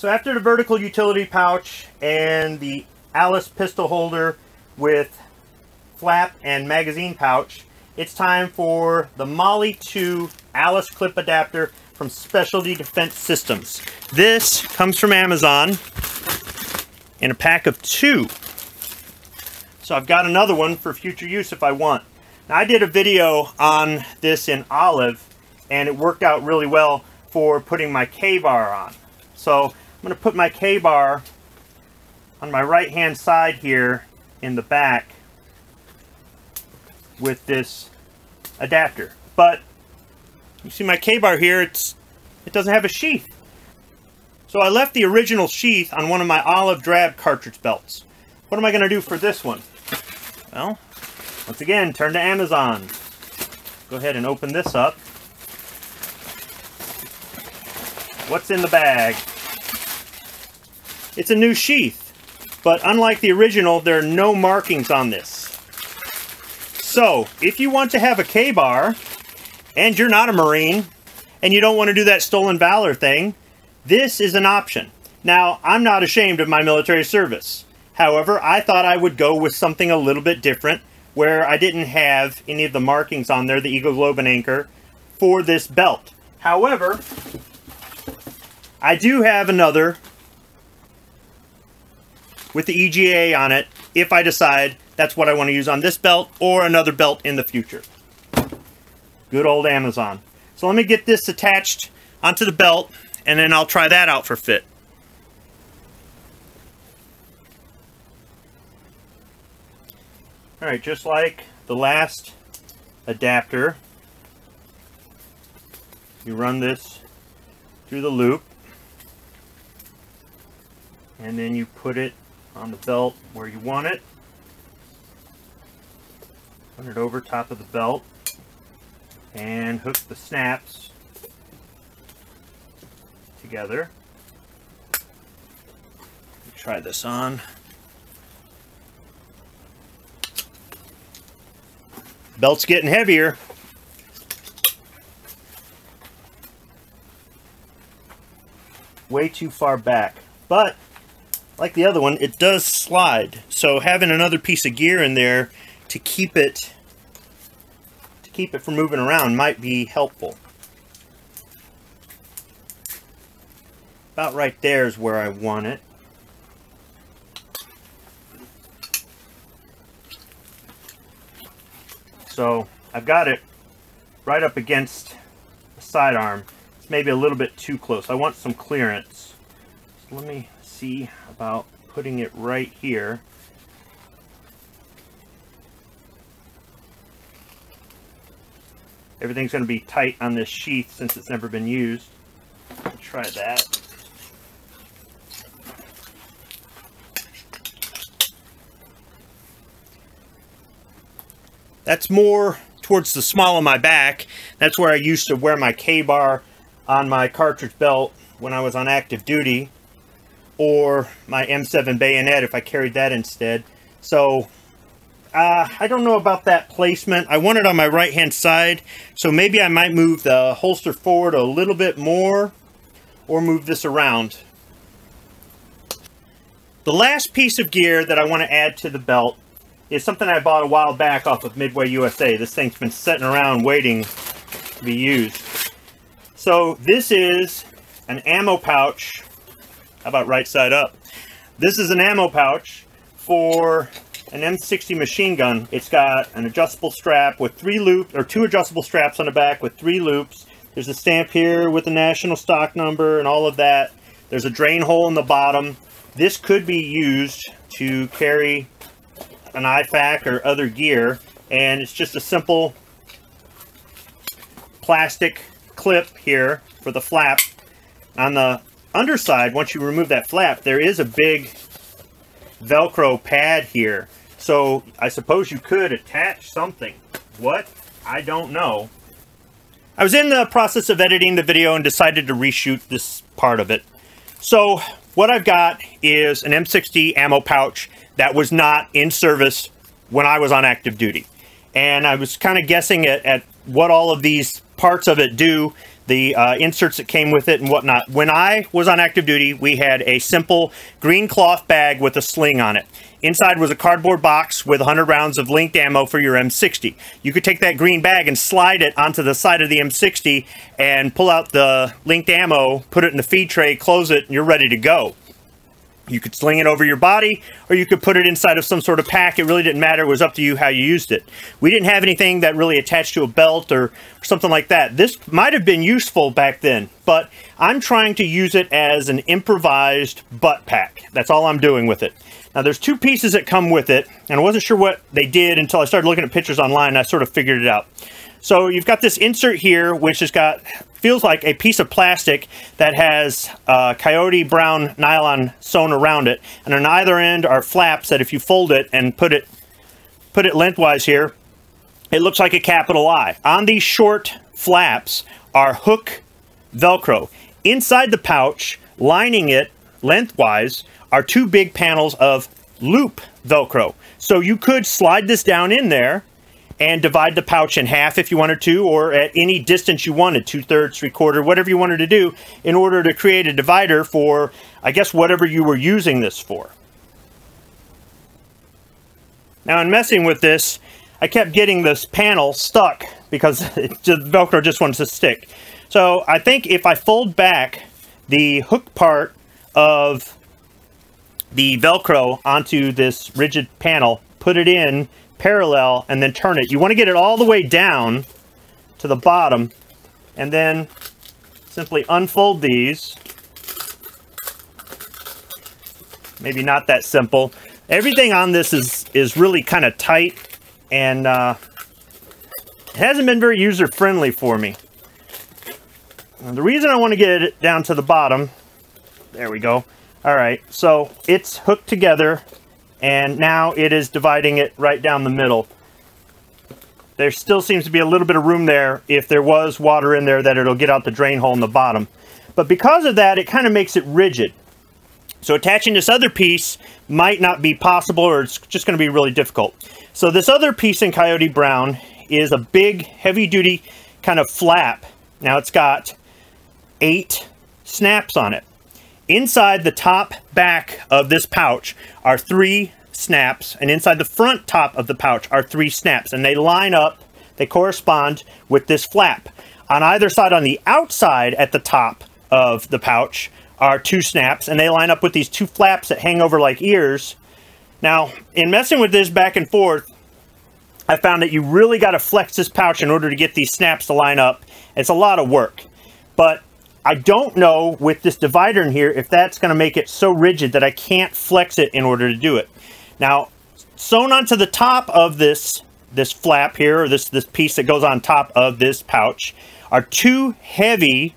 So after the vertical utility pouch and the Alice pistol holder with flap and magazine pouch, it's time for the MOLLE 2 Alice clip adapter from Specialty Defense Systems. This comes from Amazon in a pack of 2. So I've got another one for future use if I want. Now, I did a video on this in olive and it worked out really well for putting my K-bar on. So I'm going to put my K-bar on my right hand side here in the back with this adapter. But you see my K-bar here, it doesn't have a sheath. So I left the original sheath on one of my olive drab cartridge belts. What am I going to do for this one? Well, once again, turn to Amazon. Go ahead and open this up. What's in the bag? It's a new sheath, but unlike the original, there are no markings on this. So, if you want to have a K-bar, and you're not a Marine, and you don't want to do that stolen valor thing, this is an option. Now, I'm not ashamed of my military service. However, I thought I would go with something a little bit different, where I didn't have any of the markings on there, the Eagle Globe and Anchor, for this belt. However, I do have another with the EGA on it, if I decide that's what I want to use on this belt or another belt in the future. Good old Amazon. So let me get this attached onto the belt, and then I'll try that out for fit. Alright, just like the last adapter, you run this through the loop, and then you put it on the belt where you want it. Put it over top of the belt and hook the snaps together. Try this on. Belt's getting heavier. Way too far back, but like the other one, it does slide. So having another piece of gear in there to keep it from moving around might be helpful. About right there is where I want it. So I've got it right up against the sidearm. It's maybe a little bit too close. I want some clearance. So let me see about putting it right here. Everything's going to be tight on this sheath since it's never been used. Let's try that. That's more towards the small of my back. That's where I used to wear my K-bar on my cartridge belt when I was on active duty, or my M7 bayonet if I carried that instead. So I don't know about that placement. I want it on my right hand side, so maybe I might move the holster forward a little bit more or move this around. The last piece of gear that I want to add to the belt is something I bought a while back off of Midway USA. This thing's been sitting around waiting to be used. So this is an ammo pouch. How about right side up? This is an ammo pouch for an M60 machine gun. It's got an adjustable strap with 3 loops, or 2 adjustable straps on the back with 3 loops. There's a stamp here with the national stock number and all of that. There's a drain hole in the bottom. This could be used to carry an IFAK or other gear, and it's just a simple plastic clip here for the flap. On the underside, once you remove that flap, there is a big Velcro pad here. So I suppose you could attach something. What? I don't know. I was in the process of editing the video and decided to reshoot this part of it. So what I've got is an M60 ammo pouch that was not in service when I was on active duty. And I was kind of guessing at what all of these parts of it do. the inserts that came with it and whatnot. When I was on active duty, we had a simple green cloth bag with a sling on it. Inside was a cardboard box with 100 rounds of linked ammo for your M60. You could take that green bag and slide it onto the side of the M60 and pull out the linked ammo, put it in the feed tray, close it, and you're ready to go. You could sling it over your body, or you could put it inside of some sort of pack. It really didn't matter. It was up to you how you used it. We didn't have anything that really attached to a belt or something like that. This might have been useful back then, but I'm trying to use it as an improvised butt pack. That's all I'm doing with it. Now, there's two pieces that come with it, and I wasn't sure what they did until I started looking at pictures online, and I sort of figured it out. So you've got this insert here, which has got, feels like a piece of plastic that has Coyote brown nylon sewn around it. And on either end are flaps that if you fold it and put it lengthwise here, it looks like a capital I. On these short flaps are hook Velcro. Inside the pouch, lining it lengthwise, are two big panels of loop Velcro. So you could slide this down in there and divide the pouch in half if you wanted to, or at any distance you wanted, 2/3, 3/4, whatever you wanted to do, in order to create a divider for, I guess, whatever you were using this for. Now, in messing with this, I kept getting this panel stuck because the Velcro just wants to stick. So I think if I fold back the hook part of the Velcro onto this rigid panel, put it in parallel, and then turn it. You want to get it all the way down to the bottom, and then simply unfold these. Maybe not that simple. Everything on this is really kind of tight, and it hasn't been very user-friendly for me. And the reason I want to get it down to the bottom, there we go. All right, so it's hooked together, and now it is dividing it right down the middle. There still seems to be a little bit of room there. If there was water in there, that it'll get out the drain hole in the bottom. But because of that, it kind of makes it rigid. So attaching this other piece might not be possible, or it's just going to be really difficult. So this other piece in Coyote Brown is a big, heavy-duty kind of flap. Now it's got 8 snaps on it. Inside the top back of this pouch are 3 snaps, and inside the front top of the pouch are 3 snaps, and they line up, they correspond with this flap. On either side, on the outside at the top of the pouch, are 2 snaps, and they line up with these 2 flaps that hang over like ears. Now, in messing with this back and forth, I found that you really got to flex this pouch in order to get these snaps to line up. It's a lot of work, but I don't know with this divider in here if that's going to make it so rigid that I can't flex it in order to do it. Now, sewn onto the top of this flap here, or this piece that goes on top of this pouch, are 2 heavy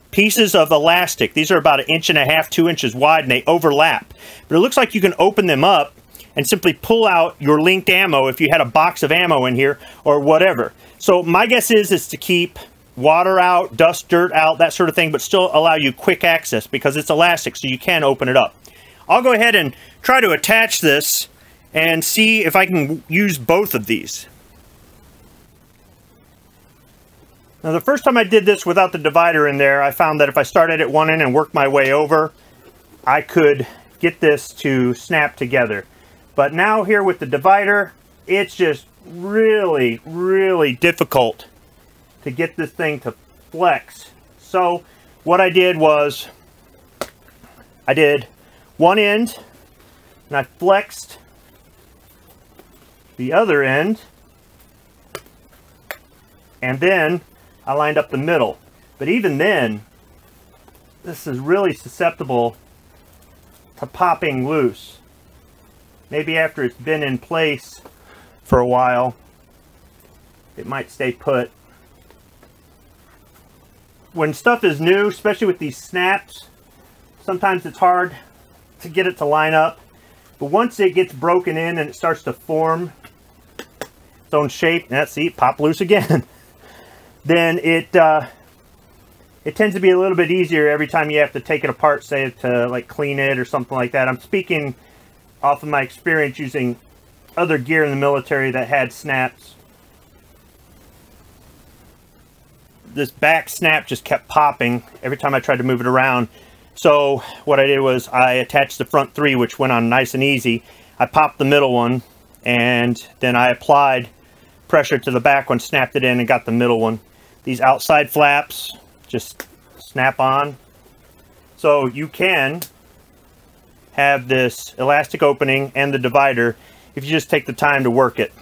pieces of elastic. These are about 1.5 inches, 2 inches wide, and they overlap. But it looks like you can open them up and simply pull out your linked ammo if you had a box of ammo in here or whatever. So my guess is to keep water out, dust, dirt out, that sort of thing, but still allow you quick access because it's elastic, so you can open it up. I'll go ahead and try to attach this and see if I can use both of these. Now, the first time I did this without the divider in there, I found that if I started at one end and worked my way over, I could get this to snap together. But now here with the divider, it's just really, really difficult to get this thing to flex. So what I did was I did one end and I flexed the other end, and then I lined up the middle. But even then, this is really susceptible to popping loose. Maybe after it's been in place for a while, it might stay put. When stuff is new, especially with these snaps, sometimes it's hard to get it to line up. But once it gets broken in and it starts to form its own shape, and see, pop loose again, then it tends to be a little bit easier every time you have to take it apart, say to like clean it or something like that. I'm speaking off of my experience using other gear in the military that had snaps. this back snap just kept popping every time I tried to move it around. So what I did was I attached the front three, which went on nice and easy. I popped the middle one, and then I applied pressure to the back one, snapped it in, and got the middle one. These outside flaps just snap on. So you can have this elastic opening and the divider if you just take the time to work it.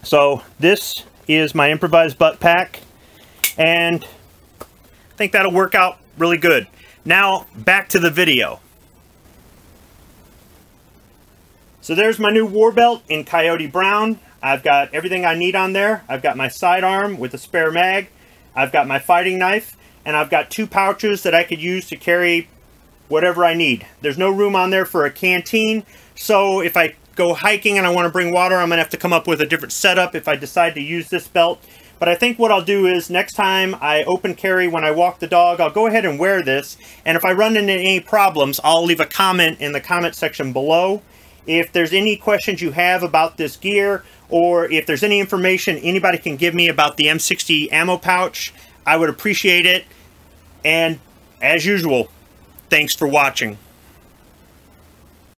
So this is my improvised butt pack, and I think that'll work out really good. Now back to the video. So there's my new war belt in Coyote Brown. I've got everything I need on there. I've got my sidearm with a spare mag. I've got my fighting knife, and I've got 2 pouches that I could use to carry whatever I need. There's no room on there for a canteen, so if I go hiking and I want to bring water, I'm going to have to come up with a different setup if I decide to use this belt. But I think what I'll do is next time I open carry when I walk the dog, I'll go ahead and wear this, and if I run into any problems, I'll leave a comment in the comment section below. If there's any questions you have about this gear, or if there's any information anybody can give me about the M60 ammo pouch, I would appreciate it. And as usual, thanks for watching.